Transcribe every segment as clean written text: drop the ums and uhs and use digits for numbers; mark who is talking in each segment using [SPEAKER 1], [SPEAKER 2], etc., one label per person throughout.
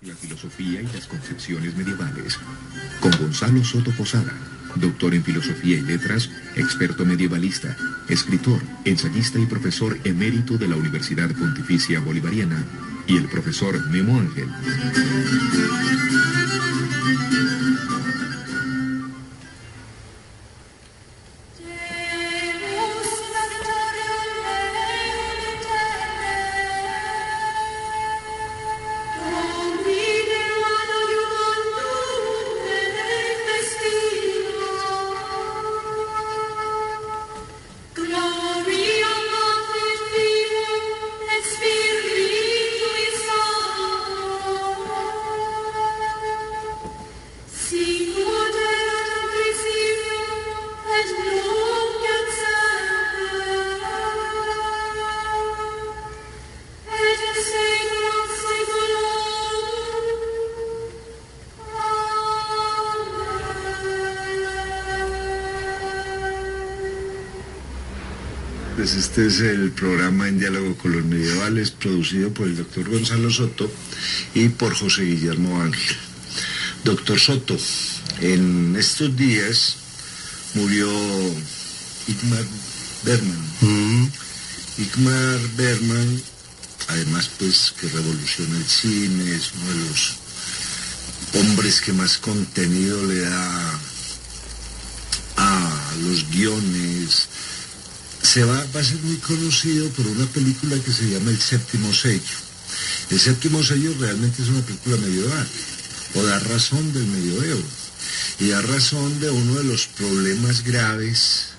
[SPEAKER 1] La filosofía y las concepciones medievales, con Gonzalo Soto Posada, doctor en Filosofía y Letras, experto medievalista, escritor, ensayista y profesor emérito de la Universidad Pontificia Bolivariana, y el profesor Memo Ángel.
[SPEAKER 2] Pues este es el programa En Diálogo con los Medievales, producido por el doctor Gonzalo Soto y por José Guillermo Ángel. Doctor Soto, en estos días murió Ingmar Bergman. Ingmar Bergman, además pues que revoluciona el cine, es uno de los hombres que más contenido le da a los guiones. Va a ser muy conocido por una película que se llama El Séptimo Sello. El Séptimo Sello realmente es una película medieval, o da razón del medioevo, y da razón de uno de los problemas graves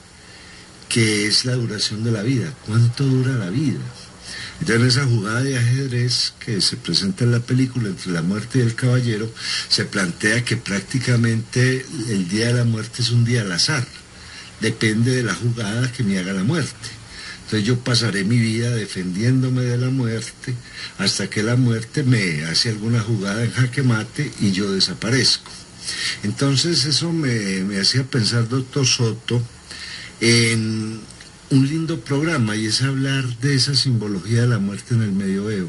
[SPEAKER 2] que es la duración de la vida. ¿Cuánto dura la vida? Entonces, en esa jugada de ajedrez que se presenta en la película entre la muerte y el caballero, se plantea que prácticamente el día de la muerte es un día al azar. Depende de la jugada que me haga la muerte. Entonces yo pasaré mi vida defendiéndome de la muerte hasta que la muerte me hace alguna jugada en jaque mate y yo desaparezco. Entonces eso me hacía pensar, doctor Soto, en un lindo programa, y es hablar de esa simbología de la muerte en el medioevo.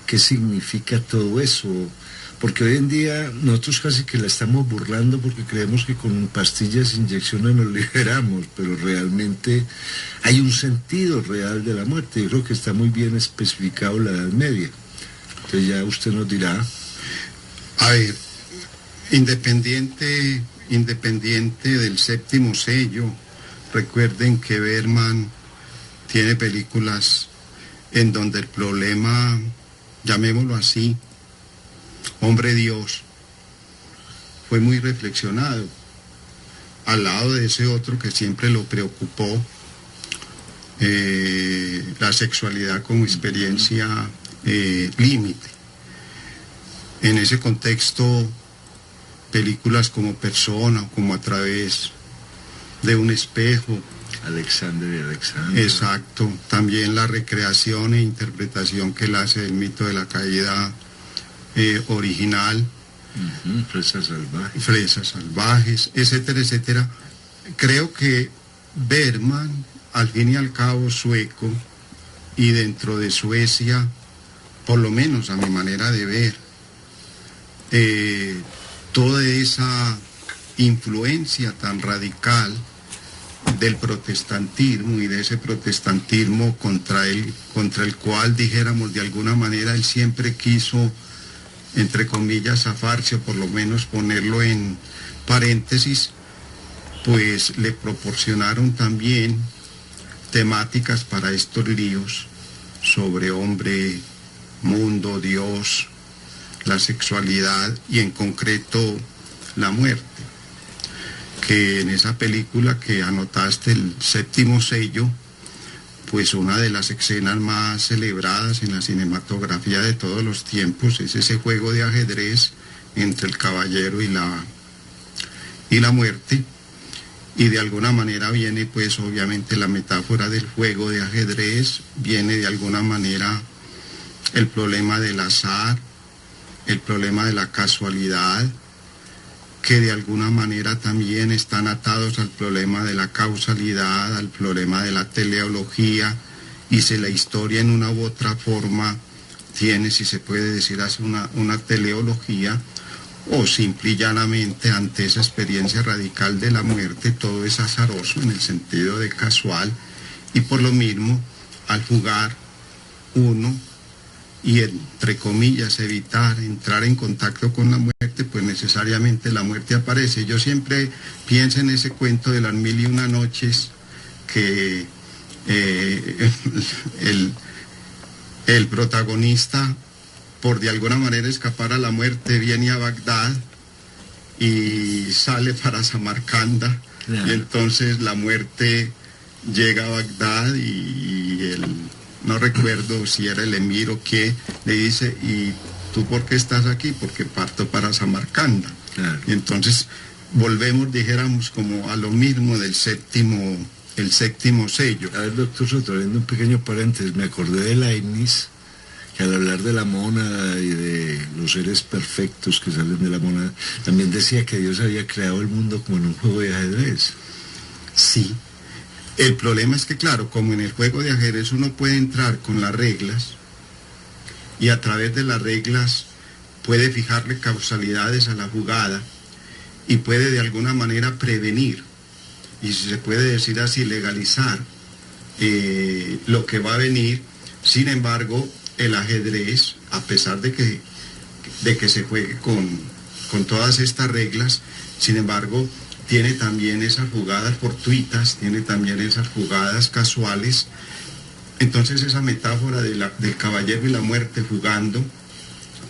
[SPEAKER 2] ¿Qué significa todo eso? Porque hoy en día nosotros casi que la estamos burlando porque creemos que con pastillas, inyecciones nos liberamos, pero realmente hay un sentido real de la muerte. Yo creo que está muy bien especificado la Edad Media. Entonces ya usted nos dirá.
[SPEAKER 3] A ver, independiente del Séptimo Sello, recuerden que Bergman tiene películas en donde el problema, llamémoslo así, hombre Dios, fue muy reflexionado, al lado de ese otro que siempre lo preocupó, la sexualidad como experiencia límite. En ese contexto, películas como Persona o como A través de un espejo,
[SPEAKER 2] Alexander y Alexandra.
[SPEAKER 3] Exacto, también la recreación e interpretación que él hace del mito de la caída original, Fresas salvajes, etcétera, etcétera. Creo que Bergman, al fin y al cabo sueco, y dentro de Suecia, por lo menos a mi manera de ver, toda esa influencia tan radical del protestantismo y de ese protestantismo contra el cual, dijéramos de alguna manera, él siempre quiso, entre comillas, zafarse, o por lo menos ponerlo en paréntesis, pues le proporcionaron también temáticas para estos líos sobre hombre, mundo, Dios, la sexualidad y en concreto la muerte. Que en esa película que anotaste, El Séptimo Sello, pues una de las escenas más celebradas en la cinematografía de todos los tiempos es ese juego de ajedrez entre el caballero y la muerte, y de alguna manera viene pues obviamente la metáfora del juego de ajedrez, viene de alguna manera el problema del azar, el problema de la casualidad, que de alguna manera también están atados al problema de la causalidad, al problema de la teleología, y si la historia en una u otra forma tiene, si se puede decir así, una teleología, o simple y llanamente ante esa experiencia radical de la muerte todo es azaroso en el sentido de casual, y por lo mismo al jugar uno y entre comillas evitar entrar en contacto con la muerte, pues necesariamente la muerte aparece. Yo siempre pienso en ese cuento de las 1001 noches que el protagonista, por de alguna manera escapar a la muerte, viene a Bagdad y sale para Samarcanda, y entonces la muerte llega a Bagdad y él, no recuerdo si era el emir o qué, le dice: ¿y tú por qué estás aquí? Porque parto para Samarcanda. Claro. Y entonces volvemos, dijéramos, como a lo mismo del el séptimo sello.
[SPEAKER 2] A ver, doctor Soto, abriendo un pequeño paréntesis, me acordé de Leibniz, que al hablar de la mónada y de los seres perfectos que salen de la mónada, también decía que Dios había creado el mundo como en un juego de ajedrez.
[SPEAKER 3] Sí. El problema es que, claro, como en el juego de ajedrez uno puede entrar con las reglas y a través de las reglas puede fijarle causalidades a la jugada y puede de alguna manera prevenir, y si se puede decir así, legalizar lo que va a venir. Sin embargo, el ajedrez, a pesar de que se juegue con todas estas reglas, sin embargo, tiene también esas jugadas fortuitas, tiene también esas jugadas casuales. Entonces esa metáfora del caballero y la muerte jugando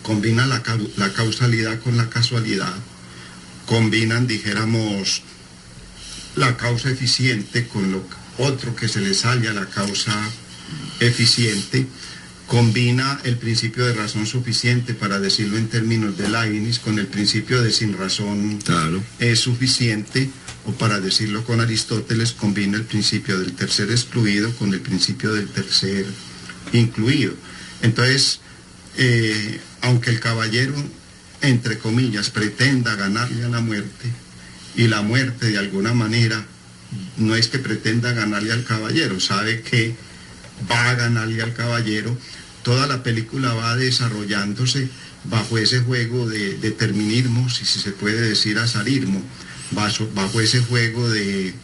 [SPEAKER 3] combina la causalidad con la casualidad, combinan, dijéramos, la causa eficiente con lo otro que se le sale a la causa eficiente, combina el principio de razón suficiente, para decirlo en términos de Leibniz, con el principio de sin razón es suficiente, o para decirlo con Aristóteles, combina el principio del tercer excluido con el principio del tercer incluido. Entonces, aunque el caballero, entre comillas, pretenda ganarle a la muerte, y la muerte de alguna manera no es que pretenda ganarle al caballero, sabe que va a ganarle al caballero, toda la película va desarrollándose bajo ese juego de determinismos, y si se puede decir azarismo, bajo ese juego de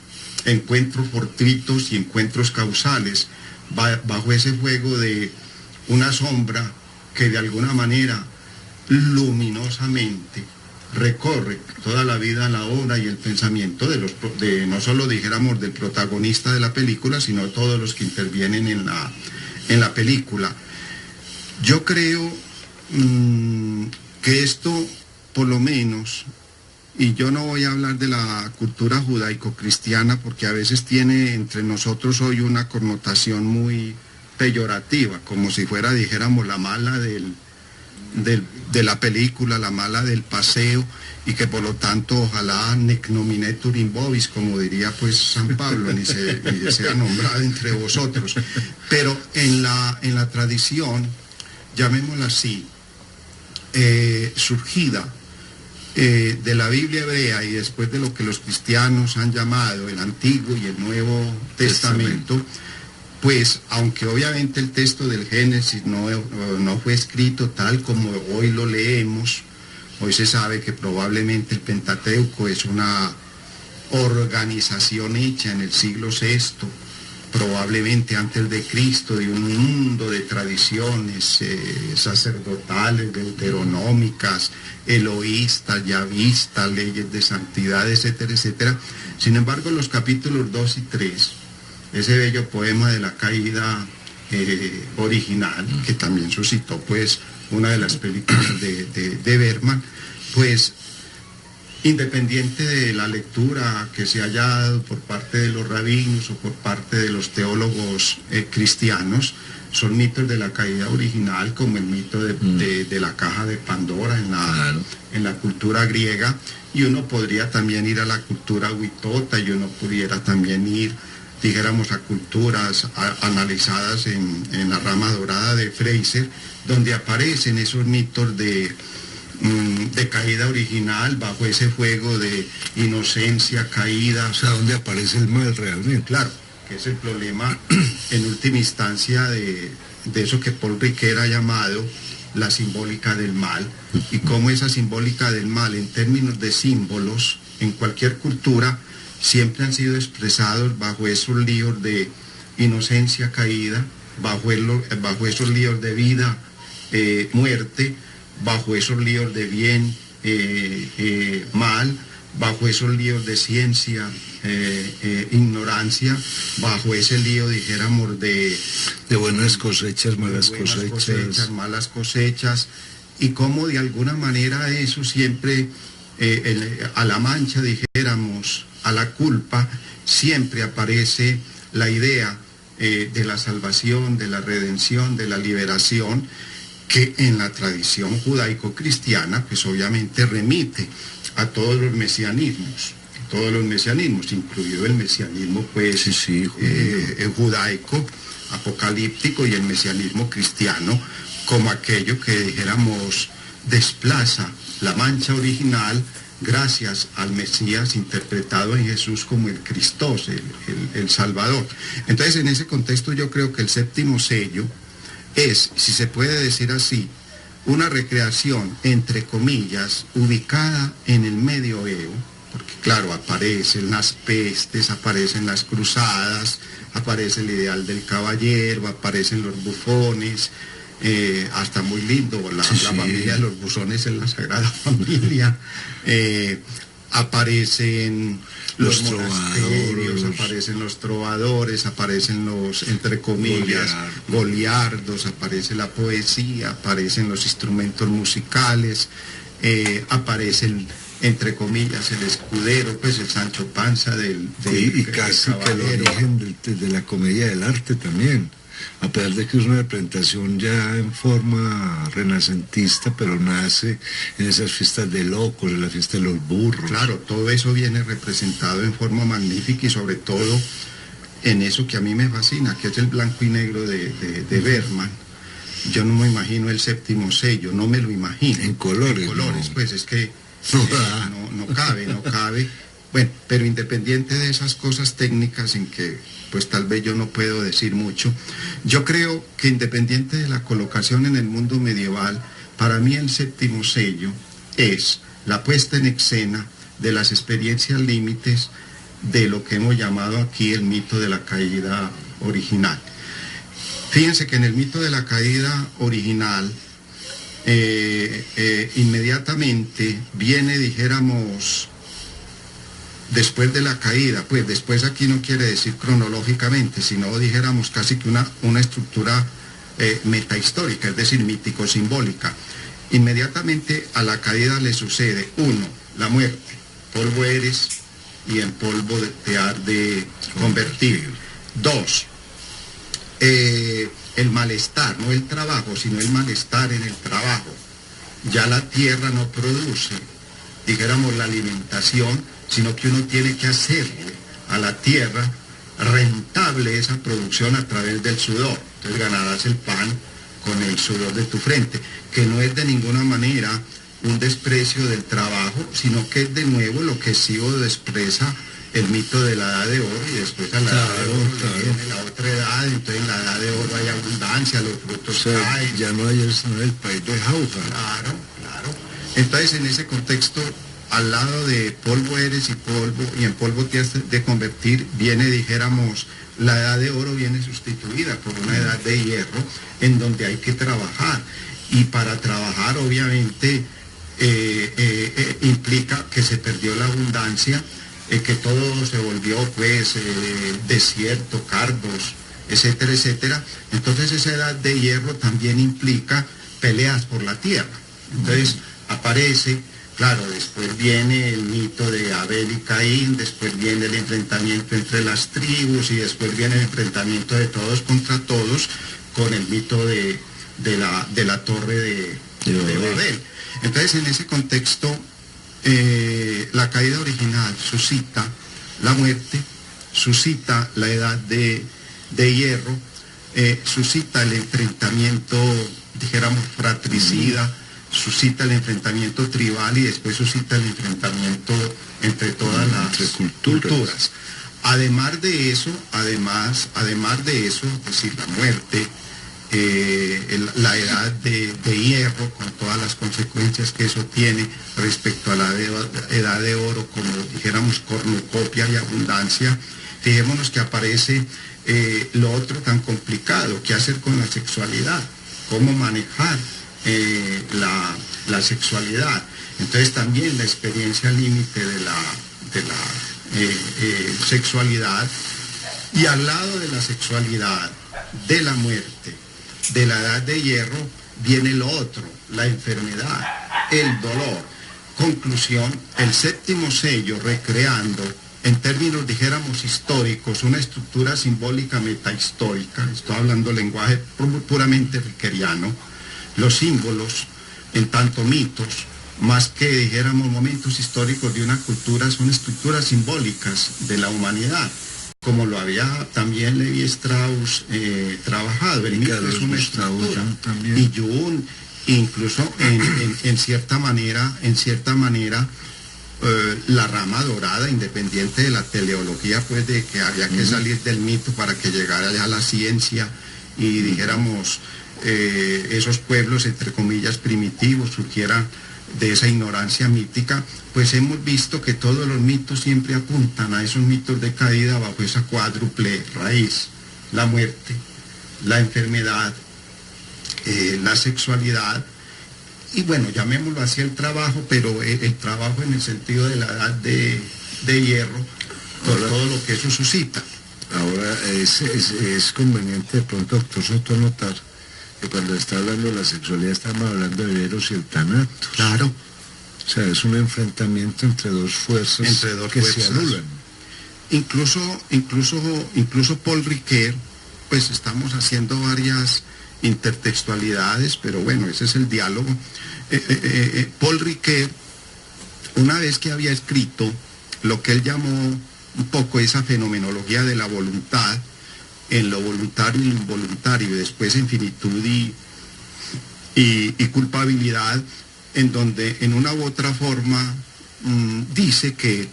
[SPEAKER 3] encuentros fortuitos y encuentros causales, bajo ese juego de una sombra que de alguna manera luminosamente recorre toda la vida, la obra y el pensamiento de no solo, dijéramos, del protagonista de la película, sino todos los que intervienen en la película. Yo creo que esto, por lo menos, y yo no voy a hablar de la cultura judaico-cristiana porque a veces tiene entre nosotros hoy una connotación muy peyorativa, como si fuera, dijéramos, la mala de la película, la mala del paseo, y que por lo tanto ojalá nec nominetur in vobis, como diría pues San Pablo, ni sea nombrado entre vosotros. Pero en la tradición, llamémosla así, surgida de la Biblia hebrea y después de lo que los cristianos han llamado el Antiguo y el Nuevo Testamento, pues aunque obviamente el texto del Génesis no fue escrito tal como hoy lo leemos, hoy se sabe que probablemente el Pentateuco es una organización hecha en el siglo VI, probablemente antes de Cristo, de un mundo de tradiciones sacerdotales, deuteronómicas, eloístas, yavistas, leyes de santidad, etcétera, etcétera. Sin embargo, los capítulos 2 y 3, ese bello poema de la caída original, que también suscitó pues una de las películas de Bergman, pues independiente de la lectura que se haya dado por parte de los rabinos o por parte de los teólogos cristianos, son mitos de la caída original, como el mito de la caja de Pandora en la cultura griega, y uno podría también ir a la cultura huitota, y uno pudiera también ir, dijéramos, a culturas analizadas en la rama dorada de Fraser, donde aparecen esos mitos de caída original, bajo ese juego de inocencia, caída.
[SPEAKER 2] O sea, donde aparece el mal realmente.
[SPEAKER 3] Claro, que es el problema en última instancia de de eso que Paul Ricoeur ha llamado la simbólica del mal, y cómo esa simbólica del mal en términos de símbolos en cualquier cultura siempre han sido expresados bajo esos líos de inocencia caída, bajo esos líos de vida, muerte, bajo esos líos de bien, mal, bajo esos líos de ciencia, ignorancia, bajo ese lío, dijéramos, de
[SPEAKER 2] buenas cosechas,
[SPEAKER 3] malas cosechas, y cómo de alguna manera eso siempre, a la mancha, dijéramos, a la culpa, siempre aparece la idea de la salvación, de la redención, de la liberación, que en la tradición judaico-cristiana, pues obviamente remite a todos los mesianismos, incluido el mesianismo, pues, judaico, apocalíptico, y el mesianismo cristiano, como aquello que, dijéramos, desplaza la mancha original gracias al Mesías interpretado en Jesús como el Cristos, el Salvador. Entonces, en ese contexto yo creo que el séptimo sello es, si se puede decir así, una recreación, entre comillas, ubicada en el medioevo, porque claro, aparecen las pestes, aparecen las cruzadas, aparece el ideal del caballero, aparecen los bufones, hasta muy lindo, la familia de los buzones en la Sagrada Familia, aparecen los monasterios, aparecen los trovadores, aparecen los, entre comillas, goliardos, aparece la poesía, aparecen los instrumentos musicales, aparecen, entre comillas, el escudero, pues el Sancho Panza
[SPEAKER 2] y casi que el origen de la comedia del arte también, a pesar de que es una representación ya en forma renacentista, pero nace en esas fiestas de locos, en la fiesta de los burros.
[SPEAKER 3] Claro, todo eso viene representado en forma magnífica, y sobre todo en eso que a mí me fascina, que es el blanco y negro de Bergman. Yo no me imagino el séptimo sello, no me lo imagino.
[SPEAKER 2] En colores.
[SPEAKER 3] No. Pues es que no cabe. Bueno, pero independiente de esas cosas técnicas en que pues tal vez yo no puedo decir mucho, yo creo que independiente de la colocación en el mundo medieval, para mí el séptimo sello es la puesta en escena de las experiencias límites de lo que hemos llamado aquí el mito de la caída original. Fíjense que en el mito de la caída original, inmediatamente viene, dijéramos, después de la caída, pues después aquí no quiere decir cronológicamente, sino dijéramos casi que una estructura metahistórica, es decir, mítico-simbólica. Inmediatamente a la caída le sucede, 1, la muerte, polvo eres y en polvo te has de convertir. 2, el malestar, no el trabajo, sino el malestar en el trabajo. Ya la tierra no produce, dijéramos, la alimentación, sino que uno tiene que hacerle a la tierra rentable esa producción a través del sudor. Entonces ganarás el pan con el sudor de tu frente, que no es de ninguna manera un desprecio del trabajo, sino que es de nuevo lo que Hesíodo expresa el mito de la edad de oro, y después a la edad de oro viene la otra edad. Entonces en la edad de oro hay abundancia, los frutos caen.
[SPEAKER 2] Ya no hay el país de jauja.
[SPEAKER 3] Claro. Entonces en ese contexto, al lado de polvo eres y en polvo te has de convertir, viene, dijéramos, la edad de oro viene sustituida por una edad de hierro, en donde hay que trabajar. Y para trabajar, obviamente, implica que se perdió la abundancia, que todo se volvió, pues, desierto, cardos, etcétera, etcétera. Entonces esa edad de hierro también implica peleas por la tierra. Entonces aparece, claro, después viene el mito de Abel y Caín, después viene el enfrentamiento entre las tribus, y después viene el enfrentamiento de todos contra todos con el mito de la torre de Babel. Entonces en ese contexto, la caída original suscita la muerte, suscita la edad de hierro, suscita el enfrentamiento, dijéramos, fratricida, suscita el enfrentamiento tribal, y después suscita el enfrentamiento entre todas las culturas. Además de eso, es decir, la muerte, la edad de hierro, con todas las consecuencias que eso tiene respecto a la edad de oro, como dijéramos, cornucopia y abundancia. Fijémonos que aparece lo otro tan complicado, qué hacer con la sexualidad, cómo manejar la sexualidad. Entonces también la experiencia límite de la sexualidad, y al lado de la sexualidad, de la muerte, de la edad de hierro, viene lo otro, la enfermedad, el dolor. Conclusión, el séptimo sello recreando, en términos, dijéramos, históricos, una estructura simbólica metahistórica, estoy hablando lenguaje puramente riqueriano, los símbolos, en tanto mitos, más que, dijéramos, momentos históricos de una cultura, son estructuras simbólicas de la humanidad, como lo había también Levi Strauss trabajado. El mito es una estructura, y Jung, incluso en cierta manera, la rama dorada, independiente de la teleología, pues de que había que salir del mito para que llegara ya la ciencia y, dijéramos, esos pueblos, entre comillas, primitivos, surgieran de esa ignorancia mítica, pues hemos visto que todos los mitos siempre apuntan a esos mitos de caída bajo esa cuádruple raíz: la muerte, la enfermedad, la sexualidad, y bueno, llamémoslo así el trabajo, pero el trabajo en el sentido de la edad de hierro, por todo lo que eso suscita.
[SPEAKER 2] Ahora, es conveniente de pronto, doctor Soto, notar que cuando está hablando de la sexualidad estamos hablando de Eros y el Thanatos.
[SPEAKER 3] Claro.
[SPEAKER 2] O sea, es un enfrentamiento entre dos fuerzas que se anulan.
[SPEAKER 3] Incluso Paul Ricoeur, pues estamos haciendo varias intertextualidades, pero bueno, ese es el diálogo. Paul Ricoeur, una vez que había escrito lo que él llamó un poco esa fenomenología de la voluntad, en lo voluntario y lo involuntario, y después en finitud y culpabilidad, en donde en una u otra forma dice que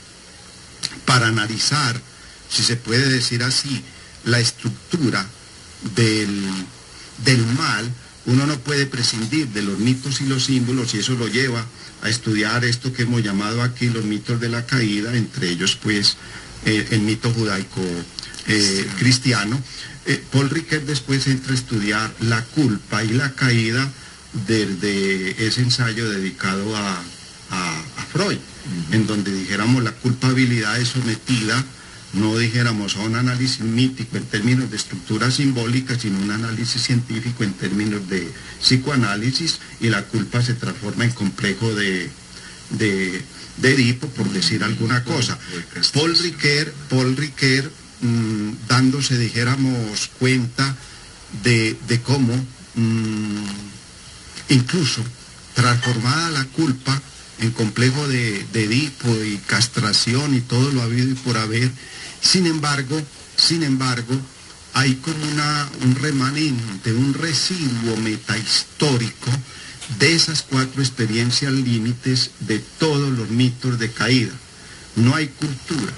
[SPEAKER 3] para analizar, si se puede decir así, la estructura del mal, uno no puede prescindir de los mitos y los símbolos, y eso lo lleva a estudiar esto que hemos llamado aquí los mitos de la caída, entre ellos pues el mito judaico cristiano. Paul Ricoeur después entra a estudiar la culpa y la caída desde ese ensayo dedicado a Freud, en donde, dijéramos, la culpabilidad es sometida, no dijéramos a un análisis mítico en términos de estructura simbólica, sino un análisis científico en términos de psicoanálisis, y la culpa se transforma en complejo de Edipo, por decir alguna cosa. Paul Ricoeur dándose, dijéramos, cuenta de cómo incluso transformada la culpa en complejo de Edipo y castración y todo lo habido y por haber, sin embargo, hay como un remanente, un residuo metahistórico de esas cuatro experiencias límites de todos los mitos de caída. No hay cultura,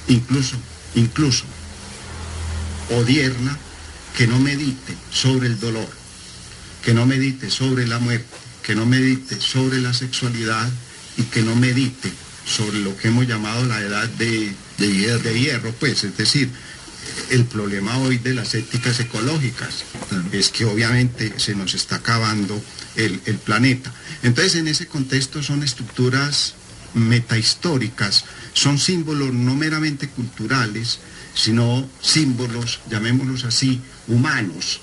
[SPEAKER 3] incluso odierna, que no medite sobre el dolor, que no medite sobre la muerte, que no medite sobre la sexualidad, y que no medite sobre lo que hemos llamado la edad de hierro, pues, es decir, el problema hoy de las éticas ecológicas es que obviamente se nos está acabando el planeta. Entonces, en ese contexto son estructuras metahistóricas, son símbolos no meramente culturales, sino símbolos, llamémoslos así, humanos.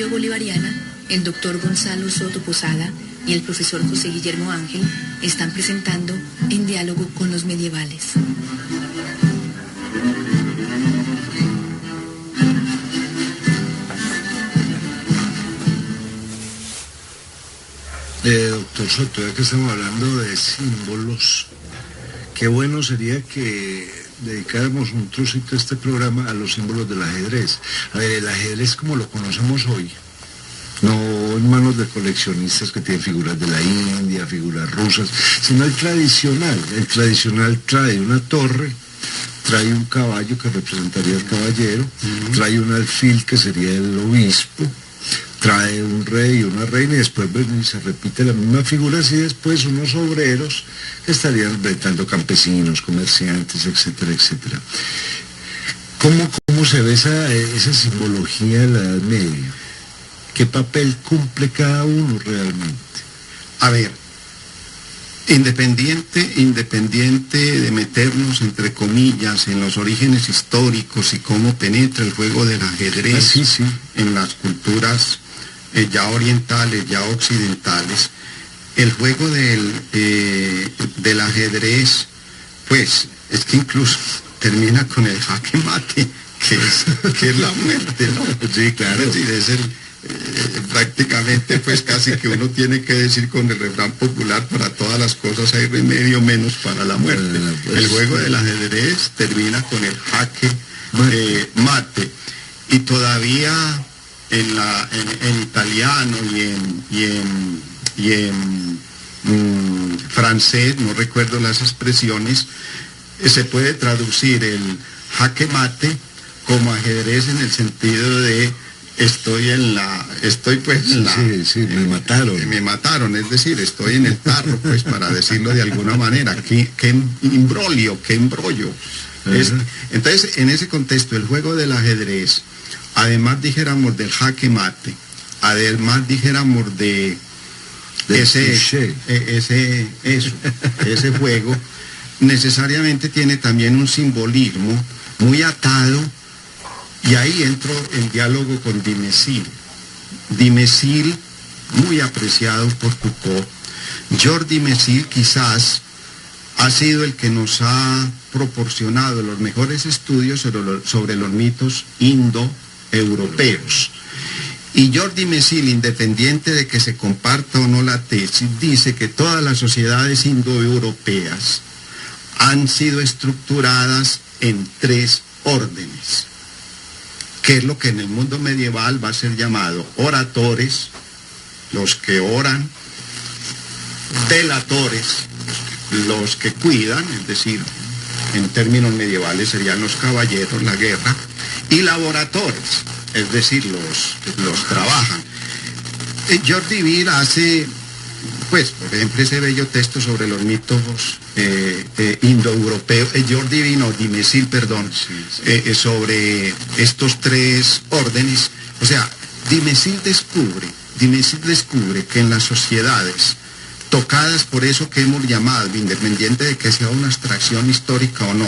[SPEAKER 4] Radio Bolivariana, el doctor Gonzalo Soto Posada y el profesor José Guillermo Ángel están presentando En Diálogo con los Medievales.
[SPEAKER 2] Doctor Soto, ya que estamos hablando de símbolos, qué bueno sería que dedicáramos un trocito de este programa a los símbolos del ajedrez. A ver, el ajedrez como lo conocemos hoy, no en manos de coleccionistas que tienen figuras de la India, figuras rusas, sino el tradicional. El tradicional trae una torre, trae un caballo que representaría al caballero, trae un alfil que sería el obispo, trae un rey y una reina, y después se repite la misma figura, así después unos obreros que estarían representando campesinos, comerciantes, etcétera, etcétera. ¿Cómo se ve esa simbología de la Edad Media? ¿Qué papel cumple cada uno realmente?
[SPEAKER 3] A ver, independiente de meternos, entre comillas, en los orígenes históricos y cómo penetra el juego del ajedrez
[SPEAKER 2] sí.
[SPEAKER 3] en las culturas ya orientales, ya occidentales, el juego del ajedrez, pues, es que incluso termina con el jaque mate, que es la muerte, ¿no?
[SPEAKER 2] Sí, claro.
[SPEAKER 3] Es decir, es prácticamente, pues, casi que uno tiene que decir con el refrán popular: para todas las cosas hay remedio menos para la muerte. El juego del ajedrez termina con el jaque mate. Y todavía en italiano y en francés, no recuerdo las expresiones, se puede traducir el jaque mate como ajedrez en el sentido de me mataron, es decir, estoy en el tarro, pues, para decirlo de alguna manera. Qué embrollo. Entonces, en ese contexto, el juego del ajedrez, además dijéramos del jaque mate, además dijéramos de ese juego, necesariamente tiene también un simbolismo muy atado, y ahí entro en diálogo con Dimézil. Dimézil, muy apreciado por Foucault. Georges Dimézil quizás ha sido el que nos ha proporcionado los mejores estudios sobre los mitos indoeuropeos. Y Georges Dimézil, independiente de que se comparta o no la tesis, dice que todas las sociedades indoeuropeas han sido estructuradas en 3 órdenes, que es lo que en el mundo medieval va a ser llamado oratores, los que oran; delatores, los que cuidan, es decir, en términos medievales serían los caballeros, la guerra; y laboratores, es decir, los trabajan. Georges Dimézil hace, pues, por ejemplo, ese bello texto sobre los mitos indoeuropeos, Dimézil, perdón, sobre estos 3 órdenes. O sea, Dimézil descubre que en las sociedades tocadas por eso que hemos llamado, independiente de que sea una abstracción histórica o no,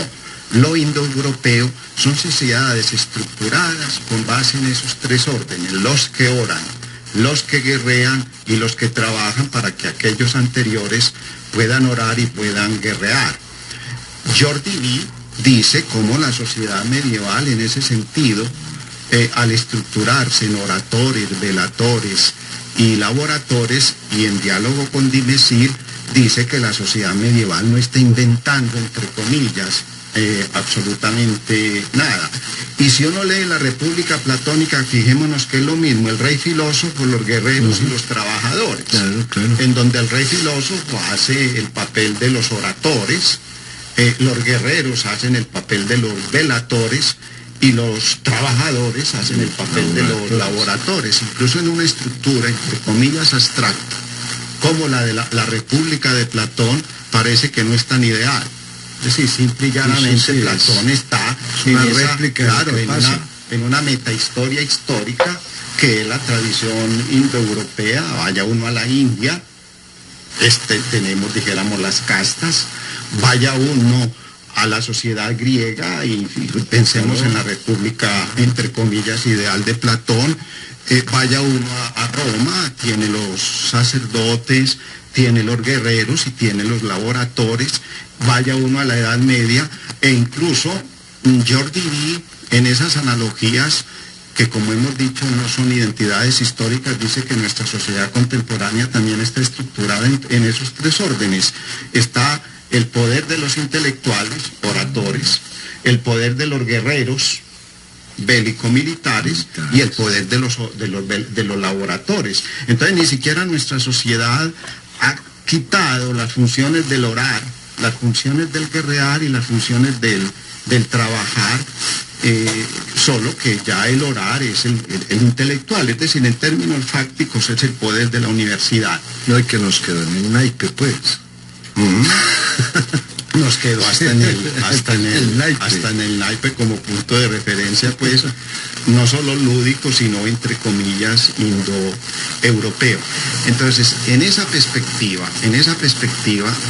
[SPEAKER 3] lo indoeuropeo, son sociedades estructuradas con base en esos 3 órdenes: los que oran, los que guerrean y los que trabajan para que aquellos anteriores puedan orar y puedan guerrear. Georges Dimézil dice cómo la sociedad medieval, en ese sentido, al estructurarse en oratores, delatores y laboratores, y en diálogo con Dimézil, dice que la sociedad medieval no está inventando, entre comillas, absolutamente nada. Y si uno lee la República Platónica, fijémonos que es lo mismo: el rey filósofo, los guerreros y los trabajadores.
[SPEAKER 2] Claro.
[SPEAKER 3] En donde el rey filósofo hace el papel de los oratores, los guerreros hacen el papel de los delatores, y los trabajadores hacen el papel de los laboratores. Incluso en una estructura, entre comillas, abstracta, como la de la República de Platón, parece que no es tan ideal. Es decir, simple y llanamente, Platón está en una réplica, claro, en una metahistoria histórica que es la tradición indoeuropea. Vaya uno a la India, tenemos, dijéramos, las castas; vaya uno a la sociedad griega y pensemos en la república, entre comillas, ideal de Platón. Vaya uno a Roma, tiene los sacerdotes, tiene los guerreros y tiene los laboradores. Vaya uno a la Edad Media e incluso Jordi en esas analogías que, como hemos dicho, no son identidades históricas, dice que nuestra sociedad contemporánea también está estructurada en esos tres órdenes. Está el poder de los intelectuales, oradores, el poder de los guerreros, bélico-militares, y el poder de los laboradores. Entonces ni siquiera nuestra sociedad ha quitado las funciones del orar, las funciones del guerrear y las funciones del trabajar, solo que ya el orar es el intelectual, es decir, en términos fácticos es el poder de la universidad.
[SPEAKER 2] No hay que nos quedó en el naipe, pues.
[SPEAKER 3] Nos quedó hasta en el naipe como punto de referencia, pues, no solo lúdico, sino entre comillas indoeuropeo. Entonces, en esa perspectiva,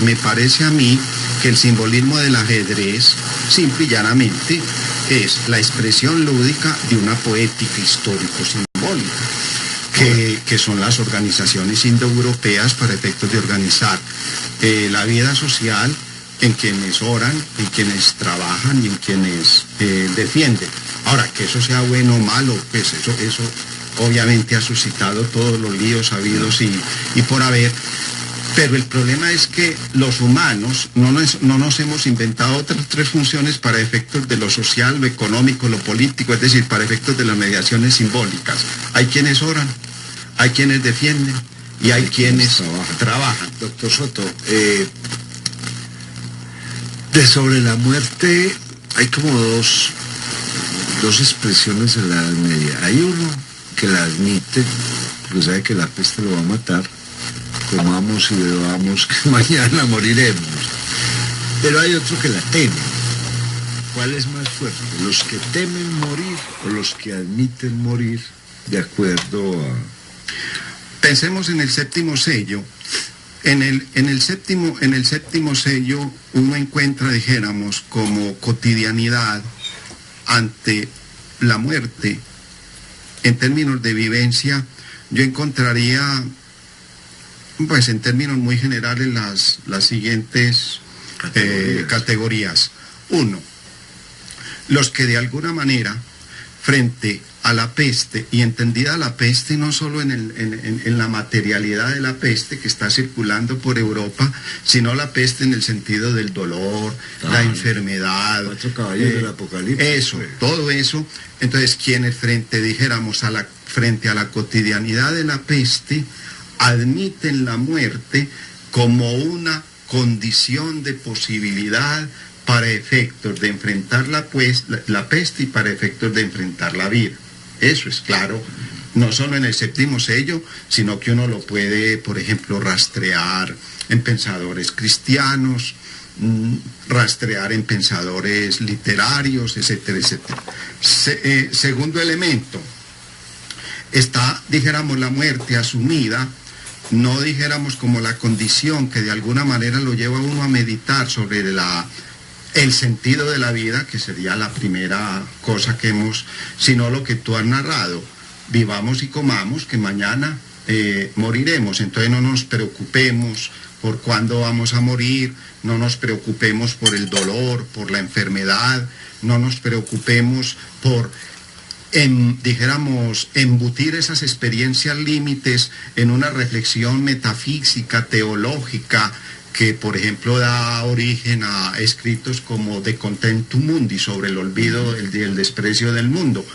[SPEAKER 3] me parece a mí que el simbolismo del ajedrez, simple y llanamente, es la expresión lúdica de una poética histórico-simbólica, que son las organizaciones indoeuropeas para efectos de organizar la vida social en quienes oran, en quienes trabajan y en quienes defienden. Ahora, que eso sea bueno o malo, pues eso obviamente ha suscitado todos los líos habidos y por haber. Pero el problema es que los humanos no nos hemos inventado otras tres funciones para efectos de lo social, lo económico, lo político, es decir, para efectos de las mediaciones simbólicas. Hay quienes oran, hay quienes defienden y hay quienes trabajan.
[SPEAKER 2] Doctor Soto, sobre la muerte hay como dos expresiones en la Edad Media. Hay uno que la admite, porque sabe que la peste lo va a matar, comamos y bebamos que mañana moriremos. Pero hay otro que la teme. ¿Cuál es más fuerte? ¿Los que temen morir o los que admiten morir de acuerdo a...?
[SPEAKER 3] Pensemos en el séptimo sello. En el séptimo sello uno encuentra, dijéramos, como cotidianidad ante la muerte, en términos de vivencia, yo encontraría, pues en términos muy generales, las siguientes categorías. Uno, los que de alguna manera, frente a la peste, y entendida la peste no solo en la materialidad de la peste que está circulando por Europa, sino la peste en el sentido del dolor, la enfermedad,
[SPEAKER 2] 4 caballos del Apocalipsis.
[SPEAKER 3] Eso, todo eso. Entonces, quienes frente a la cotidianidad de la peste, admiten la muerte como una condición de posibilidad para efectos de enfrentar la peste y para efectos de enfrentar la vida. Eso es claro, no solo en el séptimo sello, sino que uno lo puede, por ejemplo, rastrear en pensadores cristianos, rastrear en pensadores literarios, etcétera, etcétera. Segundo elemento, está, dijéramos, la muerte asumida, no dijéramos como la condición que de alguna manera lo lleva a uno a meditar sobre el sentido de la vida, que sería la primera cosa que sino lo que tú has narrado, vivamos y comamos, que mañana moriremos, entonces no nos preocupemos por cuándo vamos a morir, no nos preocupemos por el dolor, por la enfermedad, no nos preocupemos por, dijéramos, embutir esas experiencias límites en una reflexión metafísica, teológica, que por ejemplo da origen a escritos como De Contentu Mundi, sobre el olvido, el desprecio del mundo.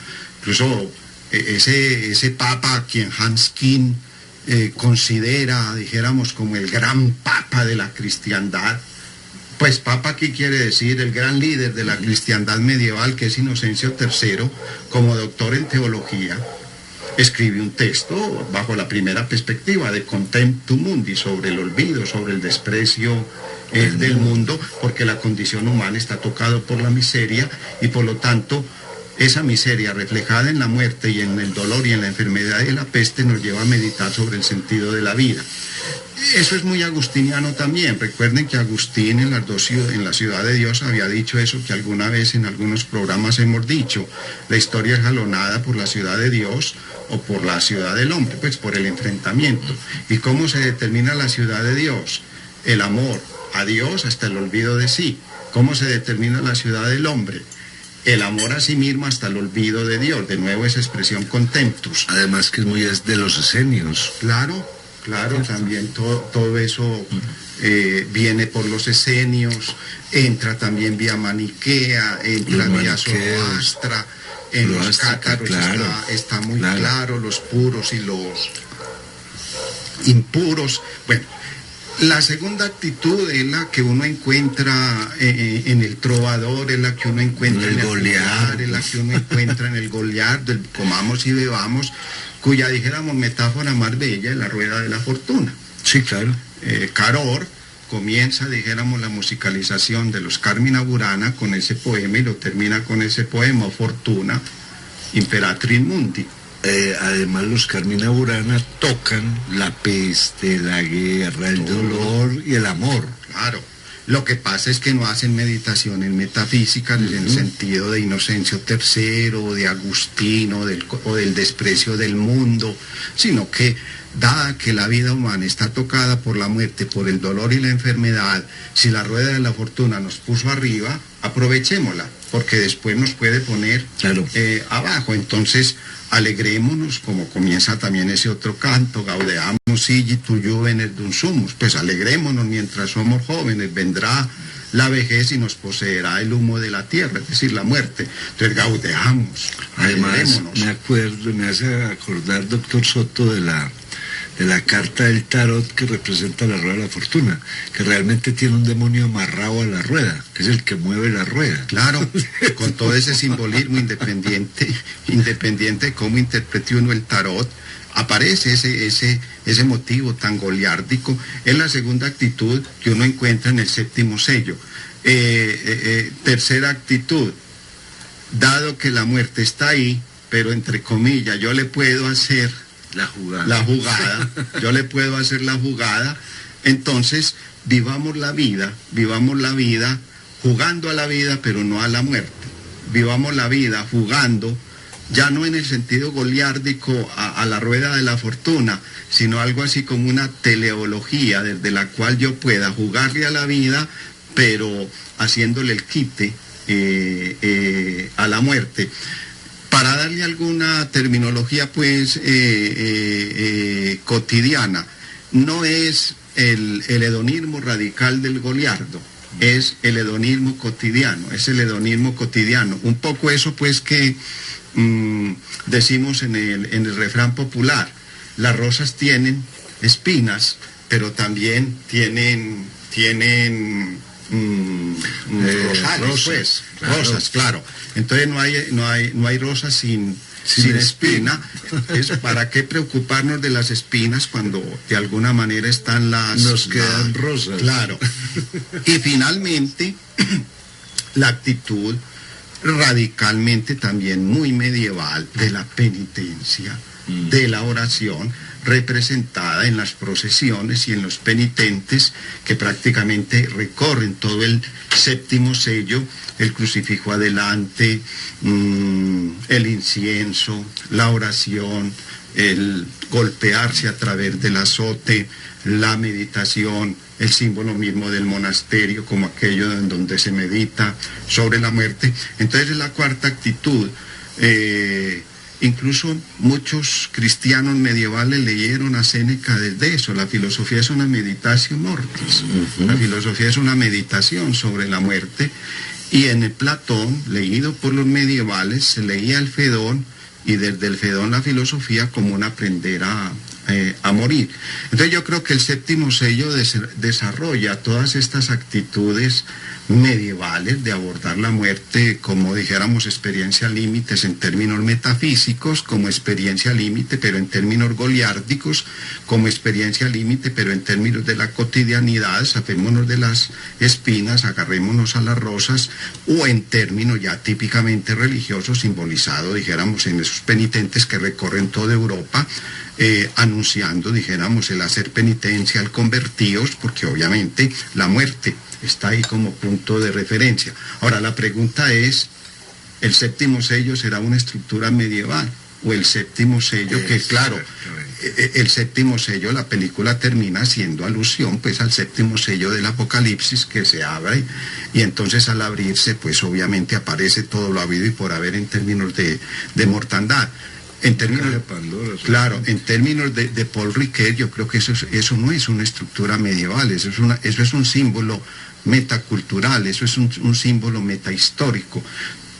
[SPEAKER 3] Incluso ese papa a quien Hans Kuhn considera, dijéramos, como el gran papa de la cristiandad, pues papa aquí quiere decir el gran líder de la cristiandad medieval, que es Inocencio III, como doctor en teología, escribe un texto bajo la primera perspectiva de Contentu Mundi, sobre el olvido, sobre el desprecio del mundo, porque la condición humana está tocada por la miseria y por lo tanto esa miseria reflejada en la muerte y en el dolor y en la enfermedad y la peste nos lleva a meditar sobre el sentido de la vida. Eso es muy agustiniano también. Recuerden que Agustín en la Ciudad de Dios había dicho eso que alguna vez en algunos programas hemos dicho. La historia es jalonada por la ciudad de Dios o por la ciudad del hombre, pues por el enfrentamiento. ¿Y cómo se determina la ciudad de Dios? El amor a Dios hasta el olvido de sí. ¿Cómo se determina la ciudad del hombre? El amor a sí mismo hasta el olvido de Dios. De nuevo esa expresión contemptus.
[SPEAKER 2] Además que es de los esenios.
[SPEAKER 3] Claro, también todo eso viene por los esenios, entra también vía maniquea, entra vía zoroastra, en los cátaros claro, está muy claro, los puros y los impuros. Bueno, la segunda actitud es la que uno encuentra en el trovador, es la que uno encuentra en el Goliard, es la que uno encuentra en el Goliard, del comamos y bebamos, cuya, dijéramos, metáfora más bella es la rueda de la fortuna.
[SPEAKER 2] Sí, claro.
[SPEAKER 3] Caror comienza, dijéramos, la musicalización de los Carmina Burana con ese poema y lo termina con ese poema, Fortuna, Imperatriz Mundi.
[SPEAKER 2] Además los Carmina Burana tocan la peste, la guerra, el dolor y el amor.
[SPEAKER 3] Claro. Lo que pasa es que no hacen meditaciones metafísicas en el sentido de Inocencio III, o de Agustín, o del desprecio del mundo, sino que, dada que la vida humana está tocada por la muerte, por el dolor y la enfermedad, si la rueda de la fortuna nos puso arriba, aprovechémosla, porque después nos puede poner abajo. Entonces, alegrémonos, como comienza también ese otro canto, Gaudeamus igitur juvenes dum sumus, pues alegrémonos mientras somos jóvenes, vendrá la vejez y nos poseerá el humo de la tierra, es decir, la muerte. Entonces, Gaudeamus,
[SPEAKER 2] además, me hace acordar, doctor Soto, de la carta del tarot que representa la rueda de la fortuna, que realmente tiene un demonio amarrado a la rueda, que es el que mueve la rueda.
[SPEAKER 3] Claro, con todo ese simbolismo independiente de cómo interprete uno el tarot, aparece ese motivo tan goliárdico. Es la segunda actitud que uno encuentra en el séptimo sello. Tercera actitud, dado que la muerte está ahí, pero entre comillas, yo le puedo hacer la jugada, yo le puedo hacer la jugada, entonces vivamos la vida jugando a la vida, pero no a la muerte. Vivamos la vida jugando, ya no en el sentido goliárdico a la rueda de la fortuna, sino algo así como una teleología desde la cual yo pueda jugarle a la vida, pero haciéndole el quite a la muerte. Para darle alguna terminología, pues, cotidiana, no es el hedonismo radical del goliardo, es el hedonismo cotidiano, Un poco eso, pues, que decimos en el refrán popular, las rosas tienen espinas, pero también tienen rosales, rosas, claro. Entonces no hay rosas sin espina. ¿Para qué preocuparnos de las espinas cuando de alguna manera están
[SPEAKER 2] nos quedan rosas?
[SPEAKER 3] Claro. Y finalmente, la actitud radicalmente también muy medieval de la penitencia, de la oración, representada en las procesiones y en los penitentes que prácticamente recorren todo el séptimo sello, el crucifijo adelante, el incienso, la oración, el golpearse a través del azote, la meditación, el símbolo mismo del monasterio como aquello en donde se medita sobre la muerte. Entonces es la cuarta actitud. Incluso muchos cristianos medievales leyeron a Séneca desde eso. La filosofía es una meditatio mortis. La filosofía es una meditación sobre la muerte. Y en el Platón, leído por los medievales, se leía el Fedón, y desde el Fedón la filosofía como un aprender a a morir. Entonces yo creo que el séptimo sello desarrolla todas estas actitudes medievales de abordar la muerte como dijéramos experiencia límites en términos metafísicos, como experiencia límite pero en términos goliárdicos, como experiencia límite pero en términos de la cotidianidad, zafémonos de las espinas, agarrémonos a las rosas, o en términos ya típicamente religiosos, simbolizado dijéramos en esos penitentes que recorren toda Europa, anunciando dijéramos el hacer penitencia al convertíos, porque obviamente la muerte está ahí como punto de referencia. Ahora la pregunta es, ¿el séptimo sello será una estructura medieval? O el séptimo sello, que claro, el séptimo sello, la película termina haciendo alusión pues al séptimo sello del Apocalipsis que se abre, y entonces al abrirse pues obviamente aparece todo lo habido y por haber en términos de mortandad. En términos, claro, en términos de Paul Ricoeur, yo creo que eso no es una estructura medieval, eso es un símbolo metacultural, eso es un símbolo metahistórico.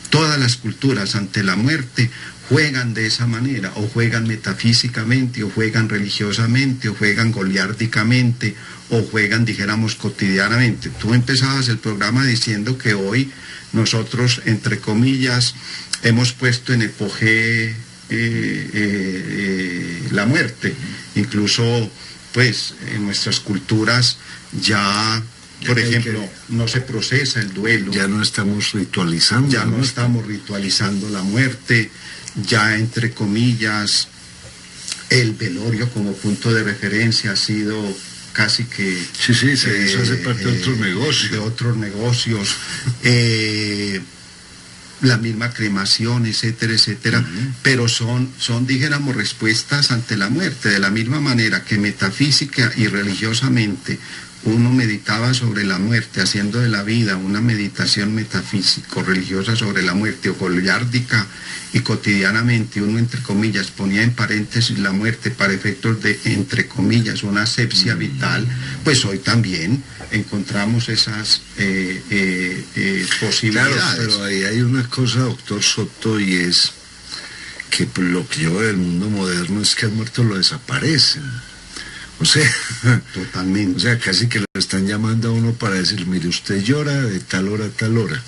[SPEAKER 3] Todas las culturas ante la muerte juegan de esa manera, o juegan metafísicamente, o juegan religiosamente, o juegan goliárdicamente, o juegan, dijéramos, cotidianamente. Tú empezabas el programa diciendo que hoy nosotros, entre comillas, hemos puesto en epogé la muerte. Incluso, pues, en nuestras culturas ya, por ejemplo, no se procesa el duelo.
[SPEAKER 2] Ya no estamos ritualizando.
[SPEAKER 3] Ya no estamos ritualizando la muerte. Ya, entre comillas, el velorio como punto de referencia ha sido casi que...
[SPEAKER 2] Sí, eso hace parte de otros negocios.
[SPEAKER 3] De otros negocios. La misma cremación, etcétera, etcétera, pero son, dijéramos, respuestas ante la muerte, de la misma manera que metafísica y religiosamente uno meditaba sobre la muerte, haciendo de la vida una meditación metafísico-religiosa sobre la muerte, o goliárdica, y cotidianamente uno, entre comillas, ponía en paréntesis la muerte para efectos de, entre comillas, una asepsia vital, pues hoy también encontramos esas posibilidades.
[SPEAKER 2] Claro, pero ahí hay una cosa, doctor Soto, y es que lo que yo veo del mundo moderno es que al muerto lo desaparecen. O sea,
[SPEAKER 3] totalmente.
[SPEAKER 2] O sea, casi que lo están llamando a uno para decir, mire, usted llora de tal hora a tal hora,